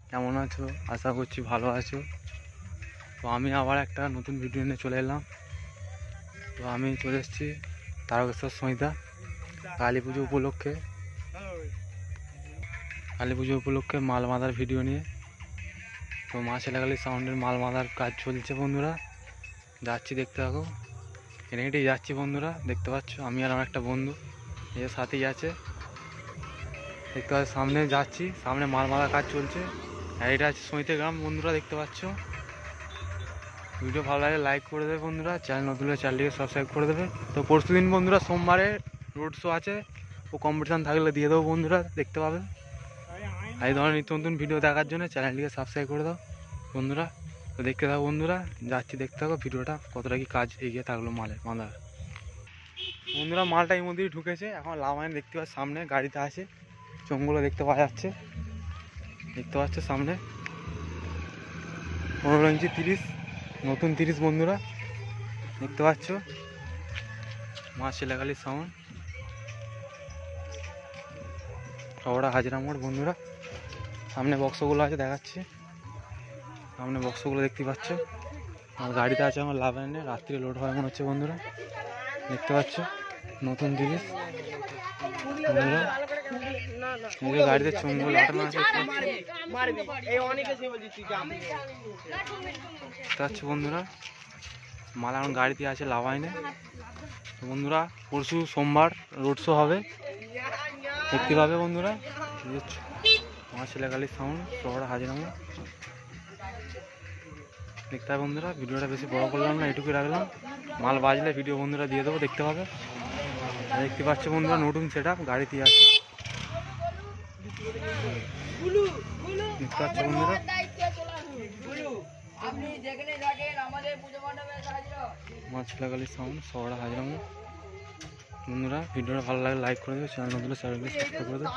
কেমন আছো? আশা করছি ভালো আছো। তো আমি আবার একটা নতুন ভিডিও নিয়ে চলে এলাম। তো আমি চলে এসেছি তারকেশ্বর সন্ধ্যা কালী পুজো উপলক্ষে মাল বাঁধার ভিডিও নিয়ে। তো মা ছেলেকালী সাউন্ডের মাল বাঁধার কাজ চলছে বন্ধুরা, যাচ্ছি দেখতে থাকো। হেঁটে যাচ্ছি বন্ধুরা, দেখতে পাচ্ছ আমি আর আমার একটা বন্ধু এর সাথেই আছে, দেখতে পাচ্ছ। সামনে যাচ্ছি, সামনে মাল বাঁধার কাজ চলছে। আর এটা আছে সৈতে গ্রাম বন্ধুরা, দেখতে পাচ্ছ। ভিডিও ভালো লাগে লাইক করে দেবে বন্ধুরা, চ্যানেল নতুন হলে চ্যানেলটিকে সাবস্ক্রাইব করে দেবে। তো পরশু দিন বন্ধুরা সোমবারে রোড শো আছে, ও কম্পিটিশান থাকলে দিয়ে দেবো বন্ধুরা, দেখতে পাবে। এই ধরনের নিত্য নতুন ভিডিও দেখার জন্য চ্যানেলটিকে সাবস্ক্রাইব করে দাও বন্ধুরা। তো দেখতে থাকো বন্ধুরা, যাচ্ছি দেখতে থাকো ভিডিওটা কতটা কি কাজ এগিয়ে থাকলো মালের বাঁধার। বন্ধুরা মালটা এই মধ্যেই ঢুকেছে, এখন লামাইন দেখতে পাচ্ছ সামনে গাড়িতে আছে, চোঙগুলো দেখতে পাওয়া যাচ্ছে, দেখতে পাচ্ছ সামনে 15 ইঞ্চি 30 নতুন 30 বন্ধুরা, দেখতে পাচ্ছ। মা ছেলেকালী সাউন্ড শহরা হাজরা মোড় বন্ধুরা। সামনে বক্সগুলো আছে দেখাচ্ছি, সামনে বক্সগুলো দেখতে পাচ্ছ। আমার গাড়িতে আছে আমার লাভাইনে, রাত্রে লোড হয় মনে হচ্ছে বন্ধুরা, দেখতে পাচ্ছ নতুন জিনিস বন্ধুরা। গাড়িতে চুমগুলো লাগানো আছে দেখতে পাচ্ছ বন্ধুরা। মাল এখন গাড়িতে আছে লাভাইনে বন্ধুরা। পরশু সোমবার রোড শো হবে, দেখতে পাবে বন্ধুরা। আমার ছেলেকালী সাউন্ড শহর হাজিরামা, দেখতে হবে বন্ধুরা। ভিডিওটা বেশি বড় করলাম না, এটুকুই রাখলাম। মাল বাজলে ভিডিও বন্ধুরা দিয়ে দেবো, দেখতে পাবে। দেখতে পাচ্ছ বন্ধুরা নতুন সেট আপ গাড়িতে আছে, দেখতে পাচ্ছ বন্ধুরা। আমার ছেলেকালী সাউন্ড শহর হাজিরামা বন্ধুরা। ভিডিওটা ভালো লাগে লাইক করে দেবে, চ্যানেল নতুন চ্যানেলকে সাবস্ক্রাইব করে দেবে।